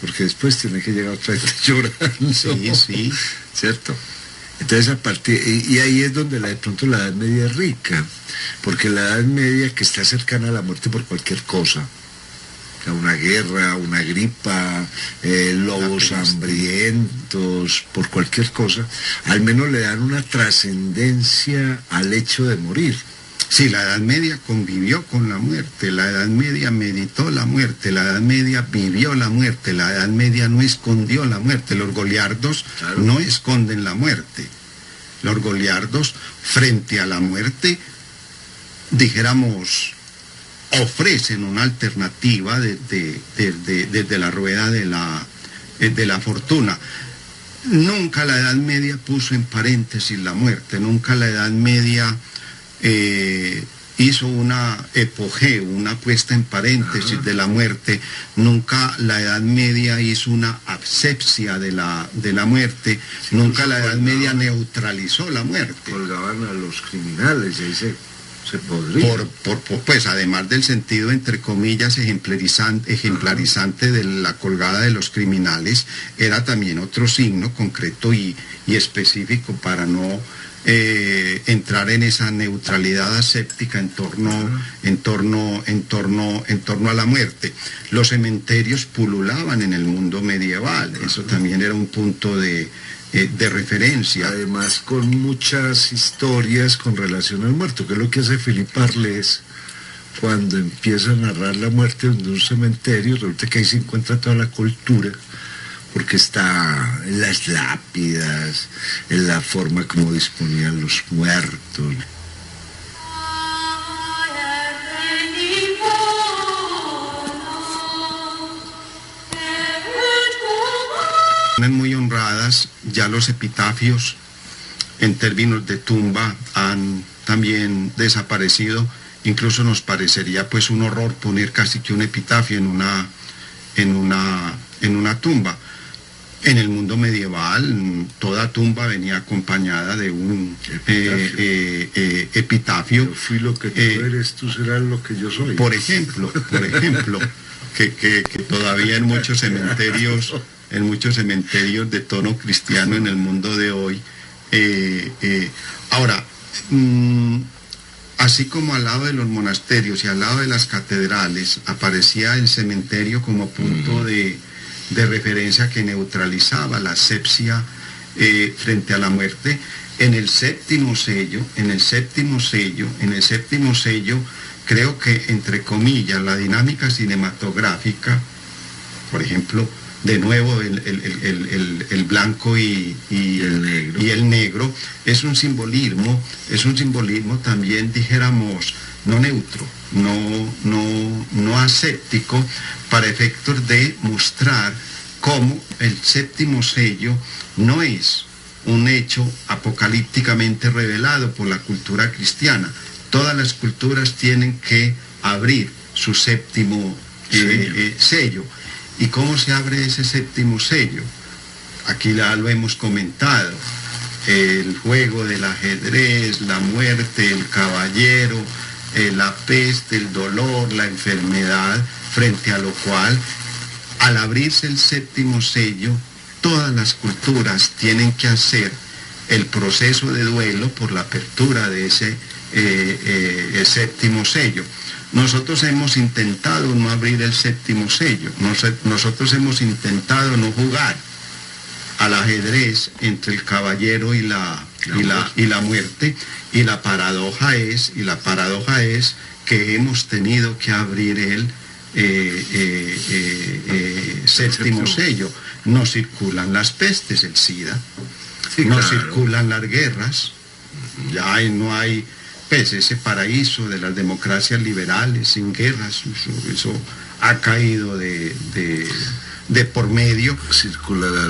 [SPEAKER 2] porque después tiene que llegar otra vez llorando.
[SPEAKER 3] Sí.
[SPEAKER 2] ¿Cierto? Entonces, a partir, y ahí es donde de pronto la Edad Media es rica, porque la Edad Media, que está cercana a la muerte por cualquier cosa, una guerra, una gripa, lobos hambrientos, por cualquier cosa, al menos le dan una trascendencia al hecho de morir.
[SPEAKER 3] Sí, la Edad Media convivió con la muerte, la Edad Media meditó la muerte, la Edad Media vivió la muerte, la Edad Media no escondió la muerte. Los goliardos no esconden la muerte. Los goliardos, frente a la muerte, dijéramos, ofrecen una alternativa desde la rueda de la fortuna. Nunca la Edad Media puso en paréntesis la muerte, nunca la Edad Media hizo una epogeo, una puesta en paréntesis de la muerte, nunca la Edad Media hizo una asepsia de la muerte, sí, nunca la Edad Media neutralizó la muerte.
[SPEAKER 2] Colgaban a los criminales, y ahí se podría.
[SPEAKER 3] Pues además del sentido, entre comillas, ejemplarizante de la colgada de los criminales, era también otro signo concreto y específico para no entrar en esa neutralidad aséptica en torno a la muerte. Los cementerios pululaban en el mundo medieval, eso también era un punto de referencia.
[SPEAKER 2] Además, con muchas historias con relación al muerto, que es lo que hace Philippe Arles cuando empieza a narrar la muerte de un cementerio. Resulta que ahí se encuentra toda la cultura, porque está en las lápidas, en la forma como disponían los muertos.
[SPEAKER 3] Muy honradas, ya los epitafios en términos de tumba han también desaparecido. Incluso nos parecería pues un horror poner casi que un epitafio en una tumba. En el mundo medieval, toda tumba venía acompañada de un epitafio.
[SPEAKER 2] Yo fui lo que tú eres, tú serás lo que yo soy.
[SPEAKER 3] Por ejemplo, que todavía en muchos cementerios de tono cristiano en el mundo de hoy. Ahora, así como al lado de los monasterios y al lado de las catedrales aparecía el cementerio como punto de referencia que neutralizaba la asepsia frente a la muerte, en el séptimo sello, creo que, entre comillas, la dinámica cinematográfica, por ejemplo, de nuevo el blanco y el negro, es un simbolismo también, dijéramos, no neutro, no aséptico, para efectos de mostrar cómo el séptimo sello no es un hecho apocalípticamente revelado por la cultura cristiana. Todas las culturas tienen que abrir su séptimo sello. ¿Y cómo se abre ese séptimo sello? Aquí lo hemos comentado. El juego del ajedrez, la muerte, el caballero, la peste, el dolor, la enfermedad, frente a lo cual, al abrirse el séptimo sello, todas las culturas tienen que hacer el proceso de duelo por la apertura de ese séptimo sello. Nosotros hemos intentado no abrir el séptimo sello, nosotros hemos intentado no jugar al ajedrez entre el caballero y la muerte, y la paradoja es que hemos tenido que abrir el séptimo sello. No circulan las pestes, el SIDA, no circulan las guerras, ya no hay pues ese paraíso de las democracias liberales sin guerras, eso ha caído de por medio.
[SPEAKER 2] Circula la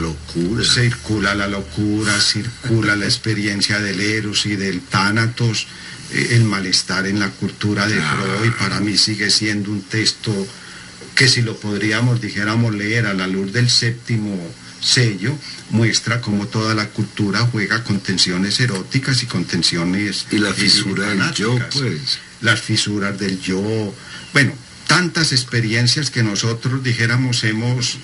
[SPEAKER 2] locura, circula la experiencia del Eros y del Tánatos, el malestar en la cultura de Freud. Para mí sigue siendo un texto que, si lo podríamos, dijéramos, leer a la luz del séptimo sello, muestra cómo toda la cultura juega con tensiones eróticas y con tensiones... Y la fisura del yo, pues.
[SPEAKER 3] Las fisuras del yo. Bueno, tantas experiencias que nosotros, dijéramos, hemos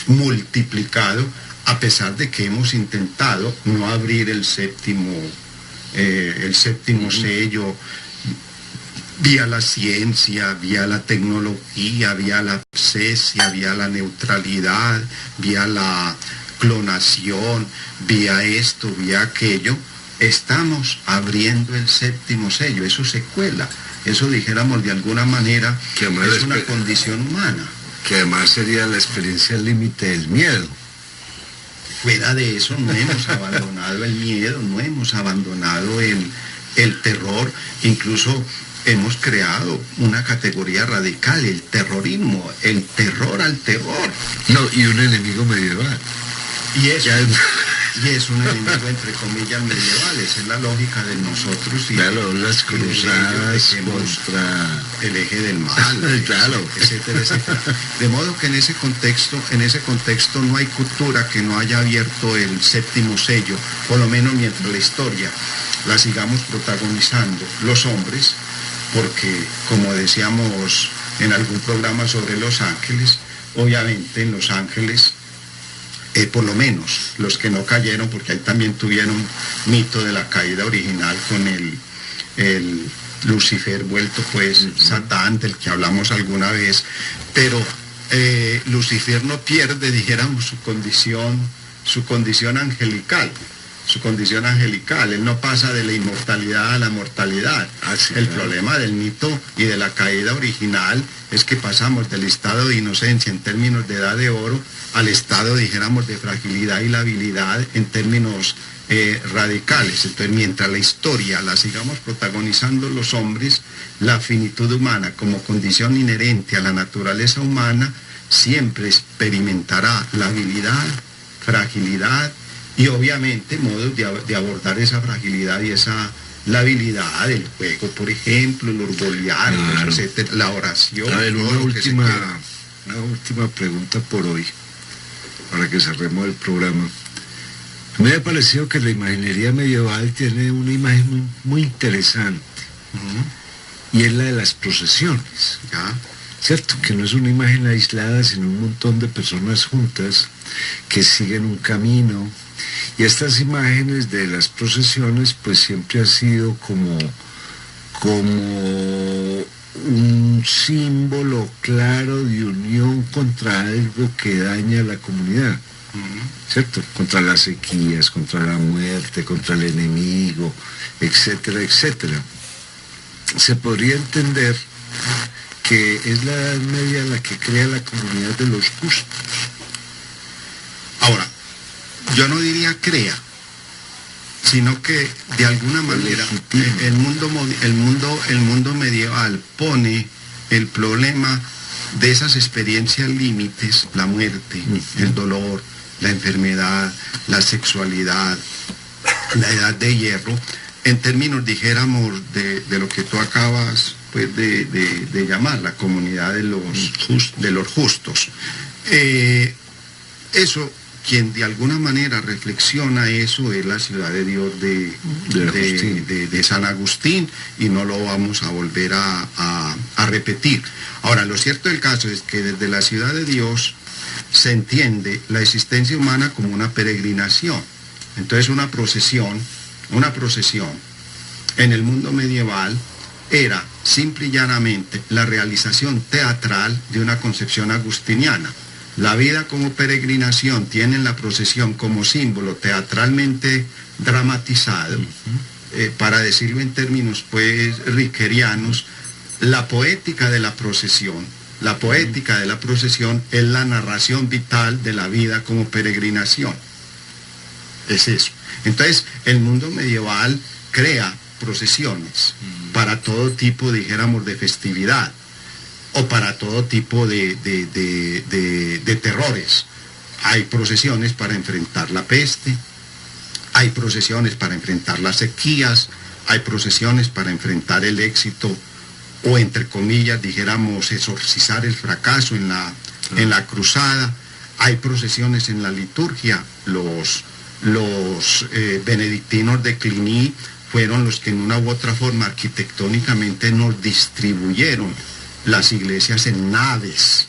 [SPEAKER 3] multiplicado, a pesar de que hemos intentado no abrir el séptimo sello, vía la ciencia, vía la tecnología, vía la asepsia, vía la neutralidad, vía la clonación, vía esto, vía aquello. Estamos abriendo el séptimo sello, eso se cuela, eso, dijéramos, de alguna manera, que es una condición humana.
[SPEAKER 2] Que además sería la experiencia límite del miedo.
[SPEAKER 3] Fuera de eso, no hemos abandonado el miedo, no hemos abandonado el terror, incluso hemos creado una categoría radical, el terrorismo, el terror al terror.
[SPEAKER 2] No, y un enemigo medieval.
[SPEAKER 3] Y es un enemigo, entre comillas, medieval. Esa es la lógica de nosotros. Y
[SPEAKER 2] claro, las cruzadas contra
[SPEAKER 3] el eje del mal,
[SPEAKER 2] claro,
[SPEAKER 3] etcétera, etcétera. De modo que en ese contexto no hay cultura que no haya abierto el séptimo sello, por lo menos mientras la historia la sigamos protagonizando los hombres, porque, como decíamos en algún programa sobre Los Ángeles, obviamente en Los Ángeles, por lo menos los que no cayeron, porque ahí también tuvieron mito de la caída original con el Lucifer vuelto pues Satán, del que hablamos alguna vez, pero Lucifer no pierde, dijéramos, su condición angelical. Él no pasa de la inmortalidad a la mortalidad. El problema del mito y de la caída original es que pasamos del estado de inocencia en términos de edad de oro al estado, dijéramos, de fragilidad y labilidad en términos radicales. Entonces, mientras la historia la sigamos protagonizando los hombres, la finitud humana como condición inherente a la naturaleza humana siempre experimentará labilidad, fragilidad, y obviamente modos de abordar esa fragilidad y esa labilidad, el juego, por ejemplo, el orgullar, claro, etcétera, la oración.
[SPEAKER 2] A ver, una última pregunta por hoy. para que cerremos el programa. Me ha parecido que la imaginería medieval tiene una imagen muy, muy interesante, y es la de las procesiones,
[SPEAKER 3] ¿Ya?
[SPEAKER 2] ¿cierto? Que no es una imagen aislada, sino un montón de personas juntas que siguen un camino. Y estas imágenes de las procesiones pues siempre ha sido como un símbolo claro de unión contra algo que daña a la comunidad, ¿cierto? Contra las sequías, contra la muerte, contra el enemigo, etcétera, etcétera. Se podría entender que es la Edad Media la que crea la comunidad de los justos.
[SPEAKER 3] Ahora, yo no diría crea, sino que de alguna manera el mundo medieval pone el problema de esas experiencias límites, la muerte, el dolor, la enfermedad, la sexualidad, la edad de hierro, en términos, dijéramos, de lo que tú acabas pues, de llamar la comunidad de los justos. Eso, quien de alguna manera reflexiona eso es la Ciudad de Dios de San Agustín, y no lo vamos a volver a repetir. Ahora, lo cierto del caso es que desde la Ciudad de Dios se entiende la existencia humana como una peregrinación. Entonces una procesión en el mundo medieval era simple y llanamente la realización teatral de una concepción agustiniana. La vida como peregrinación tiene la procesión como símbolo teatralmente dramatizado, para decirlo en términos pues riquerianos, la poética de la procesión es la narración vital de la vida como peregrinación. Es eso. Entonces, el mundo medieval crea procesiones para todo tipo, dijéramos, de festividad, o para todo tipo de terrores. Hay procesiones para enfrentar la peste, hay procesiones para enfrentar las sequías, hay procesiones para enfrentar el éxito, o entre comillas, dijéramos, exorcizar el fracaso en la cruzada. Hay procesiones en la liturgia. Los benedictinos de Cluny fueron los que en una u otra forma arquitectónicamente nos distribuyeron las iglesias en naves.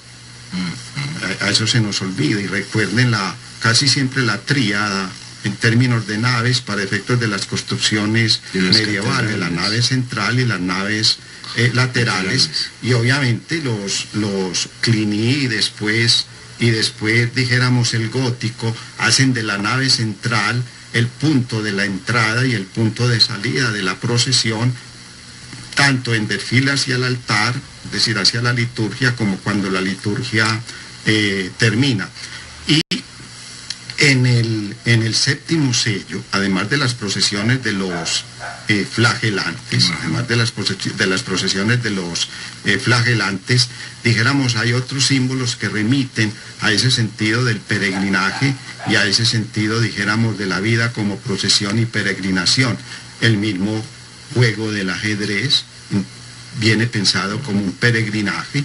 [SPEAKER 3] A eso se nos olvida, y recuerden casi siempre la tríada en términos de naves para efectos de las construcciones medievales, la nave central y las naves laterales, y obviamente los Cluny y después dijéramos el gótico hacen de la nave central el punto de la entrada y el punto de salida de la procesión, tanto en desfile hacia el altar, es decir, hacia la liturgia, como cuando la liturgia termina. Y en el séptimo sello, además de las procesiones de los flagelantes, dijéramos, hay otros símbolos que remiten a ese sentido del peregrinaje y a ese sentido, dijéramos, de la vida como procesión y peregrinación. El mismo juego del ajedrez viene pensado como un peregrinaje.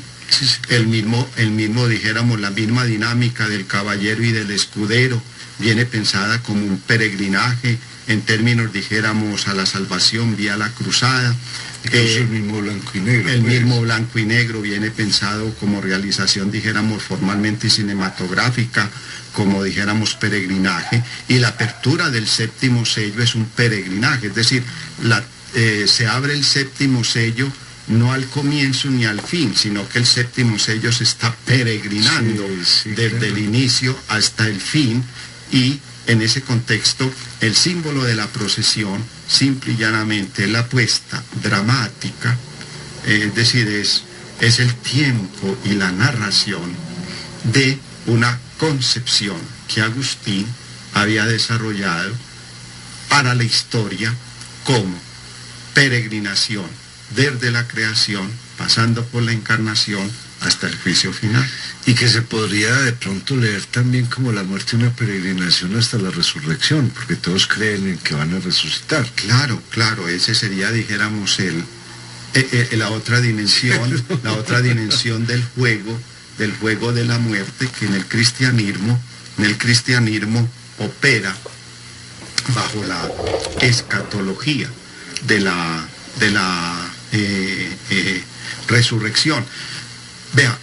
[SPEAKER 3] El mismo, dijéramos, la misma dinámica del caballero y del escudero viene pensada como un peregrinaje en términos, dijéramos, a la salvación vía la cruzada.
[SPEAKER 2] El mismo blanco y negro.
[SPEAKER 3] El mismo blanco y negro viene pensado como realización, dijéramos, formalmente cinematográfica, como dijéramos peregrinaje, y la apertura del séptimo sello es un peregrinaje, es decir, se abre el séptimo sello no al comienzo ni al fin, sino que el séptimo sello se está peregrinando desde el inicio hasta el fin, y en ese contexto el símbolo de la procesión simple y llanamente es la puesta dramática, es decir, es el tiempo y la narración de una concepción que Agustín había desarrollado para la historia como peregrinación desde la creación, pasando por la encarnación hasta el juicio final.
[SPEAKER 2] Y que se podría de pronto leer también como la muerte una peregrinación hasta la resurrección, porque todos creen en que van a resucitar.
[SPEAKER 3] Claro, ese sería, dijéramos, la otra dimensión, del juego de la muerte, que en el cristianismo el cristianismo opera bajo la escatología de la resurrección. Vea,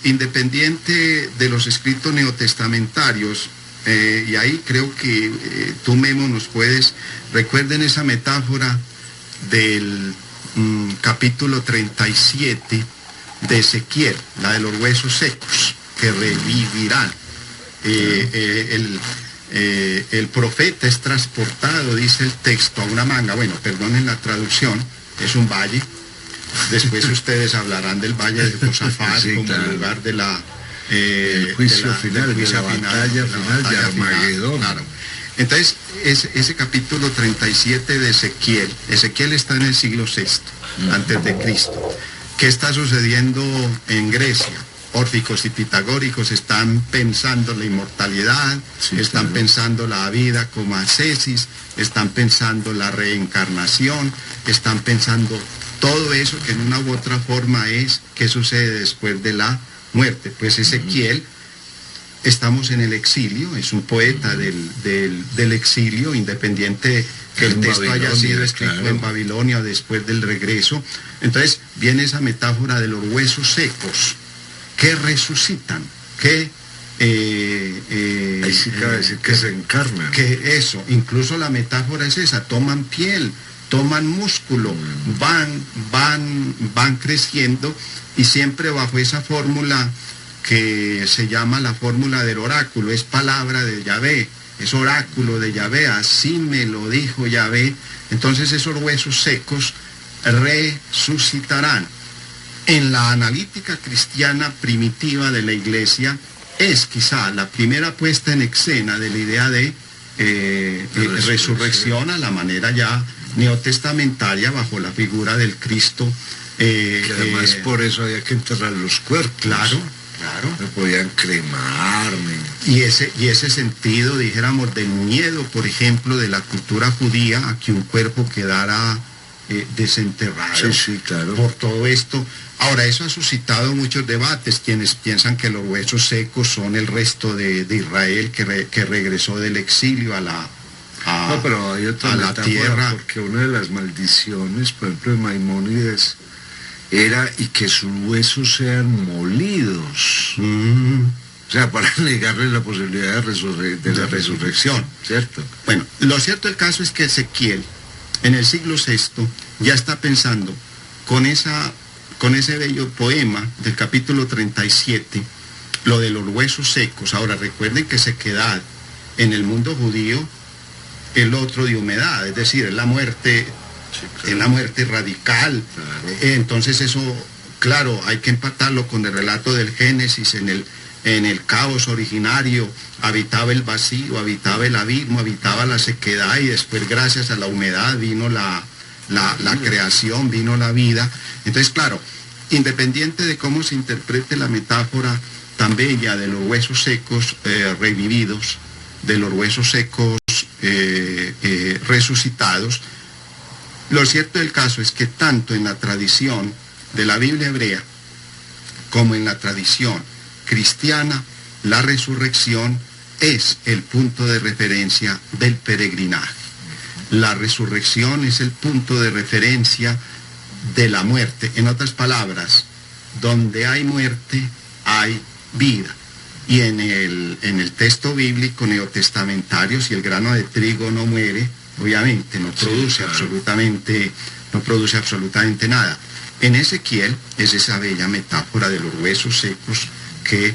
[SPEAKER 3] independiente de los escritos neotestamentarios, y ahí creo que tú, Memo, nos puedes, recuerden esa metáfora del capítulo 37 de Ezequiel, la de los huesos secos que revivirán. El profeta es transportado, dice el texto, a una manga, bueno, perdonen la traducción, es un valle. Después ustedes hablarán del valle de Josafat, sí, como claro, lugar de la
[SPEAKER 2] el juicio final, de la batalla final de Armagedón. Claro.
[SPEAKER 3] Entonces, ese capítulo 37 de Ezequiel está en el siglo VI, antes de Cristo. ¿Qué está sucediendo en Grecia? Órficos y pitagóricos están pensando la inmortalidad, sí, están claro, pensando la vida como ascesis, están pensando la reencarnación, están pensando todo eso que en una u otra forma es qué sucede después de la muerte. Pues Ezequiel, estamos en el exilio, es un poeta del exilio, independiente que el texto haya sido escrito, claro, en Babilonia o después del regreso. Entonces viene esa metáfora de los huesos secos que resucitan, que
[SPEAKER 2] ahí sí cabe decir que se encarnan.
[SPEAKER 3] Que eso, incluso la metáfora es esa, toman piel, toman músculo, van creciendo, y siempre bajo esa fórmula que se llama la fórmula del oráculo, es palabra de Yahvé, es oráculo de Yahvé, así me lo dijo Yahvé. Entonces esos huesos secos resucitarán. En la analítica cristiana primitiva de la Iglesia es quizá la primera puesta en escena de la idea de resurrección a la manera ya neotestamentaria bajo la figura del Cristo.
[SPEAKER 2] Que además por eso había que enterrar los cuerpos.
[SPEAKER 3] Claro.
[SPEAKER 2] No podían cremar.
[SPEAKER 3] Y ese sentido, dijéramos, del miedo, por ejemplo, de la cultura judía a que un cuerpo quedara desenterrado,
[SPEAKER 2] sí, claro,
[SPEAKER 3] por todo esto. Ahora, eso ha suscitado muchos debates, quienes piensan que los huesos secos son el resto de Israel que regresó del exilio a la
[SPEAKER 2] pero hay otra metáfora,
[SPEAKER 3] tierra.
[SPEAKER 2] Porque una de las maldiciones, por ejemplo, de Maimónides, era y que sus huesos sean molidos. O sea, para negarle la posibilidad de la resurrección, ¿cierto?
[SPEAKER 3] Bueno, lo cierto del caso es que Ezequiel, en el siglo VI, ya está pensando con ese bello poema del capítulo 37, lo de los huesos secos. Ahora, recuerden que sequedad en el mundo judío, el otro de humedad, es decir, es la muerte, sí, claro, es la muerte radical. Claro. Entonces eso, claro, hay que empatarlo con el relato del Génesis. En el caos originario habitaba el vacío, habitaba el abismo, habitaba la sequedad, y después gracias a la humedad vino la creación, vino la vida. Entonces, claro, independiente de cómo se interprete la metáfora tan bella de los huesos secos revividos, de los huesos secos resucitados, lo cierto del caso es que tanto en la tradición de la Biblia hebrea como en la tradición cristiana, la resurrección es el punto de referencia del peregrinaje. La resurrección es el punto de referencia de la muerte. En otras palabras, donde hay muerte, hay vida. Y en el texto bíblico neotestamentario, si el grano de trigo no muere, obviamente no produce absolutamente nada. En Ezequiel es esa bella metáfora de los huesos secos que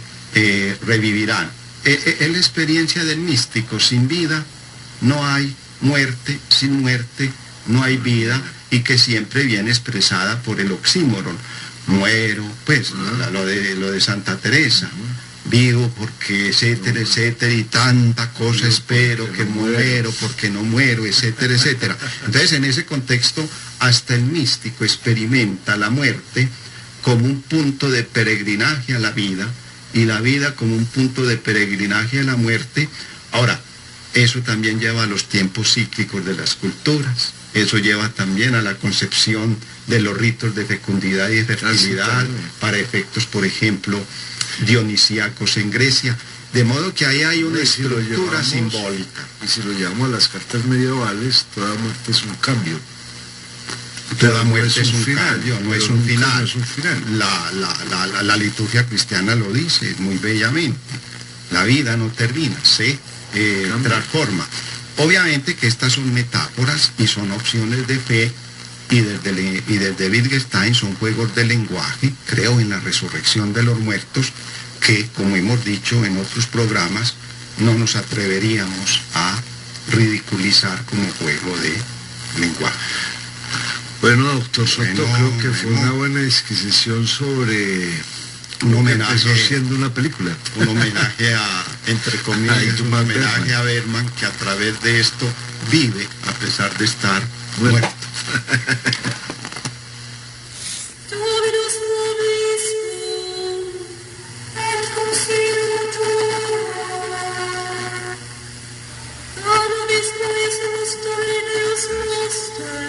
[SPEAKER 3] revivirán. Es la experiencia del místico. Sin vida no hay muerte, sin muerte no hay vida, y que siempre viene expresada por el oxímoron. Muero, pues lo de Santa Teresa. Vivo porque etcétera, etcétera, y tanta cosa espero que muero porque no muero, etcétera, etcétera. Entonces, en ese contexto, hasta el místico experimenta la muerte como un punto de peregrinaje a la vida, y la vida como un punto de peregrinaje a la muerte. Ahora, eso también lleva a los tiempos cíclicos de las culturas, eso lleva también a la concepción de los ritos de fecundidad y de fertilidad, para efectos, por ejemplo, dionisíacos en Grecia. De modo que ahí hay una
[SPEAKER 2] Y si lo
[SPEAKER 3] estructura
[SPEAKER 2] llevamos-
[SPEAKER 3] simbólica.
[SPEAKER 2] Y si lo llevamos a las cartas medievales, toda muerte es un cambio.
[SPEAKER 3] Toda
[SPEAKER 2] no
[SPEAKER 3] muerte es un
[SPEAKER 2] final,
[SPEAKER 3] cambio, no
[SPEAKER 2] pero
[SPEAKER 3] es un
[SPEAKER 2] nunca
[SPEAKER 3] final.
[SPEAKER 2] no es un final.
[SPEAKER 3] La liturgia cristiana lo dice muy bellamente. La vida no termina, se
[SPEAKER 2] Cambia.
[SPEAKER 3] transforma. Obviamente que estas son metáforas y son opciones de fe y desde Wittgenstein son juegos de lenguaje. Creo en la resurrección de los muertos que, como hemos dicho en otros programas, no nos atreveríamos a ridiculizar como juego de lenguaje.
[SPEAKER 2] Bueno, doctor Soto,
[SPEAKER 3] Bueno,
[SPEAKER 2] creo que fue
[SPEAKER 3] bueno.
[SPEAKER 2] una buena disquisición sobre
[SPEAKER 3] Un
[SPEAKER 2] lo que
[SPEAKER 3] homenaje.
[SPEAKER 2] empezó siendo una película.
[SPEAKER 3] Un homenaje a, entre comillas,
[SPEAKER 2] Ay,
[SPEAKER 3] un
[SPEAKER 2] Bergman.
[SPEAKER 3] homenaje a Bergman, que a través de esto vive a pesar de estar
[SPEAKER 2] Muerto.
[SPEAKER 3] muerto.
[SPEAKER 5] Dominus vobiscum, et consiglio tuo. Dominus Deus Dominus noster,